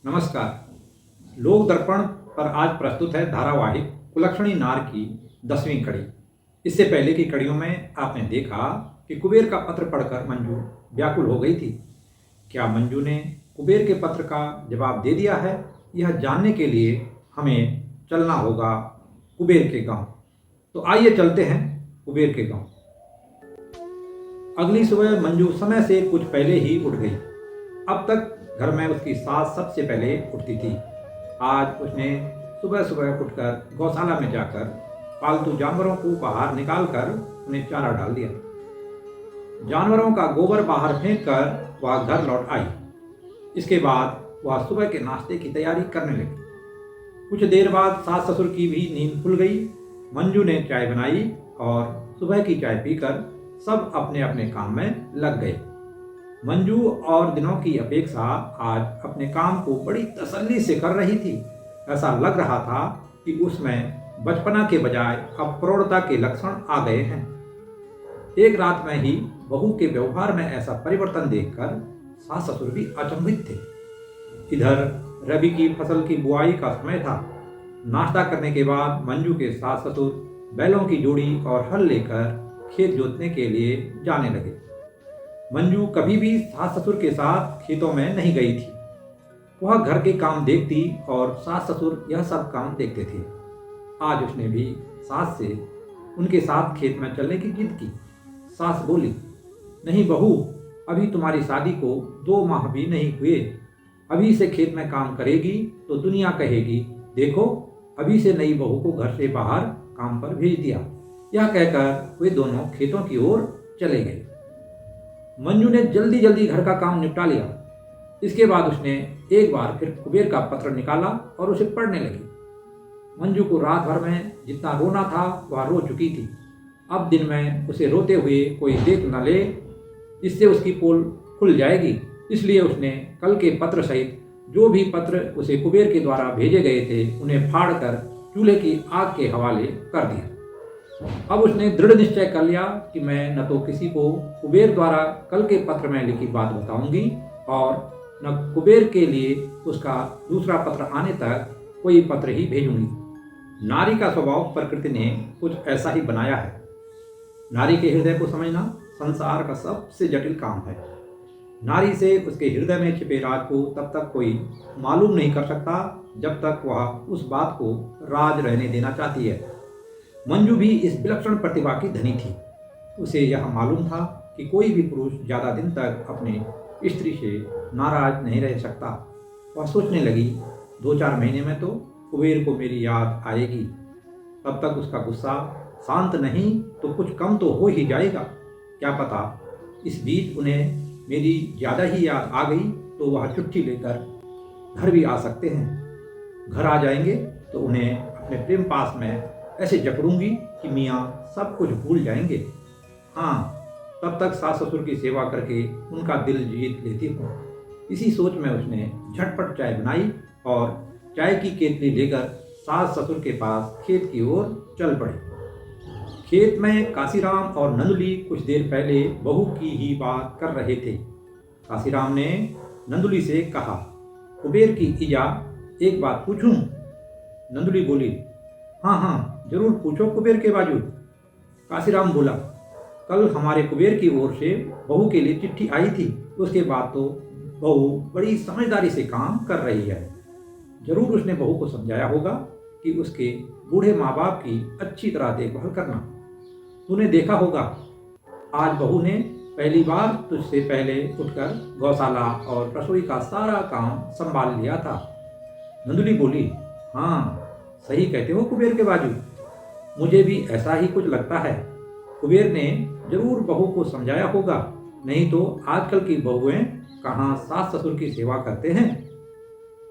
नमस्कार। लोक दर्पण पर आज प्रस्तुत है धारावाहिक कुलक्षणी नार की 10वीं कड़ी। इससे पहले की कड़ियों में आपने देखा कि कुबेर का पत्र पढ़कर मंजू व्याकुल हो गई थी। क्या मंजू ने कुबेर के पत्र का जवाब दे दिया है? यह जानने के लिए हमें चलना होगा कुबेर के गांव। तो आइए चलते हैं कुबेर के गांव। अगली सुबह मंजू समय से कुछ पहले ही उठ गई। अब तक घर में उसकी सास सबसे पहले उठती थी। आज उसने सुबह सुबह उठकर गौशाला में जाकर पालतू जानवरों को बाहर निकालकर उन्हें चारा डाल दिया। जानवरों का गोबर बाहर फेंक कर वह घर लौट आई। इसके बाद वह सुबह के नाश्ते की तैयारी करने लगी। कुछ देर बाद सास ससुर की भी नींद खुल गई। मंजू ने चाय बनाई और सुबह की चाय पीकर सब अपने अपने काम में लग गए। मंजू और दिनों की अपेक्षा आज अपने काम को बड़ी तसल्ली से कर रही थी। ऐसा लग रहा था कि उसमें बचपना के बजाय अब प्रौढ़ता के लक्षण आ गए हैं। एक रात में ही बहू के व्यवहार में ऐसा परिवर्तन देखकर सास ससुर भी अचंभित थे। इधर रबी की फसल की बुआई का समय था। नाश्ता करने के बाद मंजू के सास ससुर बैलों की जोड़ी और हल लेकर खेत जोतने के लिए जाने लगे। मंजू कभी भी सास ससुर के साथ खेतों में नहीं गई थी। वह घर के काम देखती और सास ससुर यह सब काम देखते थे। आज उसने भी सास से उनके साथ खेत में चलने की जिद की। सास बोली, नहीं बहू, अभी तुम्हारी शादी को 2 माह भी नहीं हुए। अभी से खेत में काम करेगी तो दुनिया कहेगी, देखो अभी से नई बहू को घर से बाहर काम पर भेज दिया। यह कहकर वे दोनों खेतों की ओर चले गए। मंजू ने जल्दी जल्दी घर का काम निपटा लिया। इसके बाद उसने एक बार फिर कुबेर का पत्र निकाला और उसे पढ़ने लगी। मंजू को रात भर में जितना रोना था वह रो चुकी थी। अब दिन में उसे रोते हुए कोई देख न ले, इससे उसकी पोल खुल जाएगी। इसलिए उसने कल के पत्र सहित जो भी पत्र उसे कुबेर के द्वारा भेजे गए थे उन्हें फाड़कर चूल्हे की आग के हवाले कर दिया। अब उसने दृढ़ निश्चय कर लिया कि मैं न तो किसी को कुबेर द्वारा कल के पत्र में लिखी बात बताऊंगी और न कुबेर के लिए उसका दूसरा पत्र आने तक कोई पत्र ही भेजूंगी। नारी का स्वभाव प्रकृति ने कुछ ऐसा ही बनाया है। नारी के हृदय को समझना संसार का सबसे जटिल काम है। नारी से उसके हृदय में छिपे राज को तब तक कोई मालूम नहीं कर सकता जब तक वह उस बात को राज रहने देना चाहती है। मंजू भी इस विलक्षण प्रतिभा की धनी थी। उसे यह मालूम था कि कोई भी पुरुष ज़्यादा दिन तक अपने स्त्री से नाराज नहीं रह सकता। वह सोचने लगी, 2-4 महीने में तो कुबेर को मेरी याद आएगी। तब तक उसका गुस्सा शांत नहीं तो कुछ कम तो हो ही जाएगा। क्या पता इस बीच उन्हें मेरी ज़्यादा ही याद आ गई तो वह चिट्ठी लेकर घर भी आ सकते हैं। घर आ जाएंगे तो उन्हें अपने प्रेम पास में ऐसे जकड़ूंगी कि मियाँ सब कुछ भूल जाएंगे। हाँ, तब तक सास ससुर की सेवा करके उनका दिल जीत लेती हूँ। इसी सोच में उसने झटपट चाय बनाई और चाय की केतली लेकर सास ससुर के पास खेत की ओर चल पड़ी। खेत में काशीराम और नंदुली कुछ देर पहले बहू की ही बात कर रहे थे। काशीराम ने नंदुली से कहा, कुबेर की इजा एक बात पूछूं? नंदुली बोली, हाँ हाँ जरूर पूछो कुबेर के बाजू। काशीराम बोला, कल हमारे कुबेर की ओर से बहू के लिए चिट्ठी आई थी। उसके बाद तो बहू बड़ी समझदारी से काम कर रही है। जरूर उसने बहू को समझाया होगा कि उसके बूढ़े माँ बाप की अच्छी तरह देखभाल करना। तूने देखा होगा आज बहू ने पहली बार तुझसे पहले उठकर गौशाला और रसोई का सारा काम संभाल लिया था। नंदुली बोली, हाँ सही कहते हो कुबेर के बाजू, मुझे भी ऐसा ही कुछ लगता है। कुबेर ने जरूर बहू को समझाया होगा, नहीं तो आजकल की बहुएं कहाँ सास ससुर की सेवा करते हैं।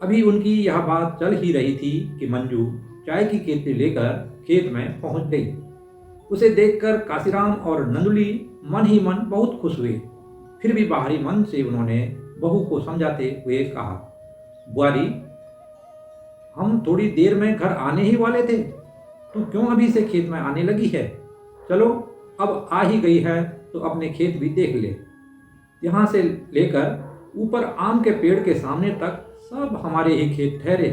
अभी उनकी यह बात चल ही रही थी कि मंजू चाय की केतली लेकर खेत में पहुंच गई। उसे देखकर काशीराम और नंदुली मन ही मन बहुत खुश हुए। फिर भी बाहरी मन से उन्होंने बहू को समझाते हुए कहा, बुआरी, हम थोड़ी देर में घर आने ही वाले थे, तू क्यों अभी से खेत में आने लगी है? चलो अब आ ही गई है तो अपने खेत भी देख ले। यहाँ से लेकर ऊपर आम के पेड़ के सामने तक सब हमारे ही खेत ठहरे।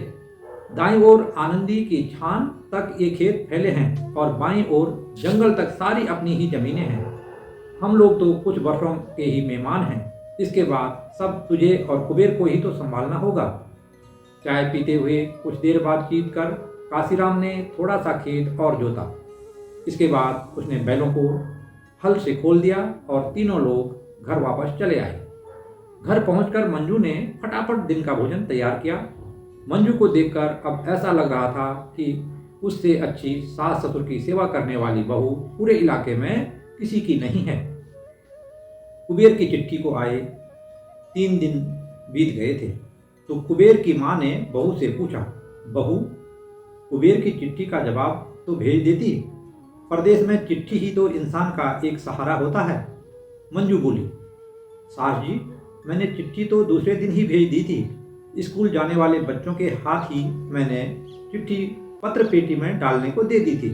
दाईं ओर आनंदी की छान तक ये खेत फैले हैं और बाईं ओर जंगल तक सारी अपनी ही जमीनें हैं। हम लोग तो कुछ वर्षों के ही मेहमान हैं, इसके बाद सब तुझे और कुबेर को ही तो संभालना होगा। चाय पीते हुए कुछ देर बातचीत कर काशीराम ने थोड़ा सा खेत और जोता। इसके बाद उसने बैलों को हल से खोल दिया और तीनों लोग घर वापस चले आए। घर पहुंचकर मंजू ने फटाफट दिन का भोजन तैयार किया। मंजू को देखकर अब ऐसा लग रहा था कि उससे अच्छी सास ससुर की सेवा करने वाली बहू पूरे इलाके में किसी की नहीं है। कुबेर की चिट्ठी को आए 3 दिन बीत गए थे तो कुबेर की माँ ने बहू से पूछा, बहू कुबेर की चिट्ठी का जवाब तो भेज देती, परदेश में चिट्ठी ही तो इंसान का एक सहारा होता है। मंजू बोली, सास जी मैंने चिट्ठी तो दूसरे दिन ही भेज दी थी। स्कूल जाने वाले बच्चों के हाथ ही मैंने चिट्ठी पत्र पेटी में डालने को दे दी थी।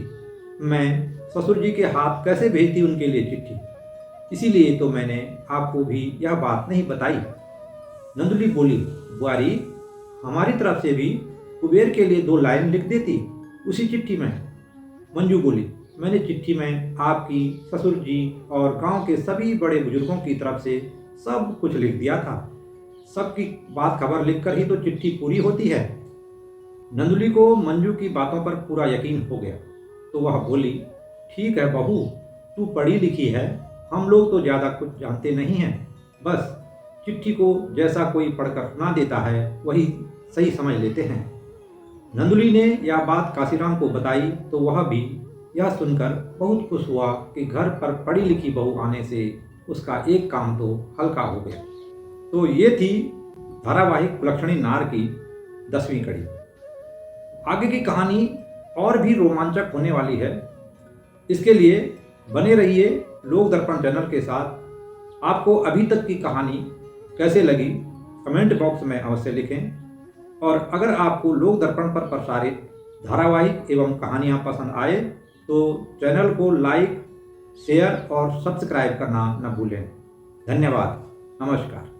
मैं ससुर जी के हाथ कैसे भेजती उनके लिए चिट्ठी, इसीलिए तो मैंने आपको भी यह बात नहीं बताई। नंदुली बोली, बुआरी हमारी तरफ से भी कुबेर के लिए 2 लाइन लिख देती उसी चिट्ठी में। मंजू बोली, मैंने चिट्ठी में आपकी, ससुर जी और गांव के सभी बड़े बुजुर्गों की तरफ से सब कुछ लिख दिया था। सबकी बात खबर लिखकर ही तो चिट्ठी पूरी होती है। नंदुली को मंजू की बातों पर पूरा यकीन हो गया तो वह बोली, ठीक है बहू, तू पढ़ी लिखी है, हम लोग तो ज़्यादा कुछ जानते नहीं हैं, बस चिट्ठी को जैसा कोई पढ़कर सुना देता है वही सही समझ लेते हैं। नंदुली ने यह बात काशीराम को बताई तो वह भी यह सुनकर बहुत खुश हुआ कि घर पर पढ़ी लिखी बहू आने से उसका एक काम तो हल्का हो गया। तो ये थी धारावाहिक कुलक्षणी नार की 10वीं कड़ी। आगे की कहानी और भी रोमांचक होने वाली है। इसके लिए बने रहिए लोक दर्पण चैनल के साथ। आपको अभी तक की कहानी कैसे लगी कमेंट बॉक्स में अवश्य लिखें। और अगर आपको लोक दर्पण पर प्रसारित धारावाहिक एवं कहानियाँ पसंद आए तो चैनल को लाइक, शेयर और सब्सक्राइब करना न भूलें। धन्यवाद। नमस्कार।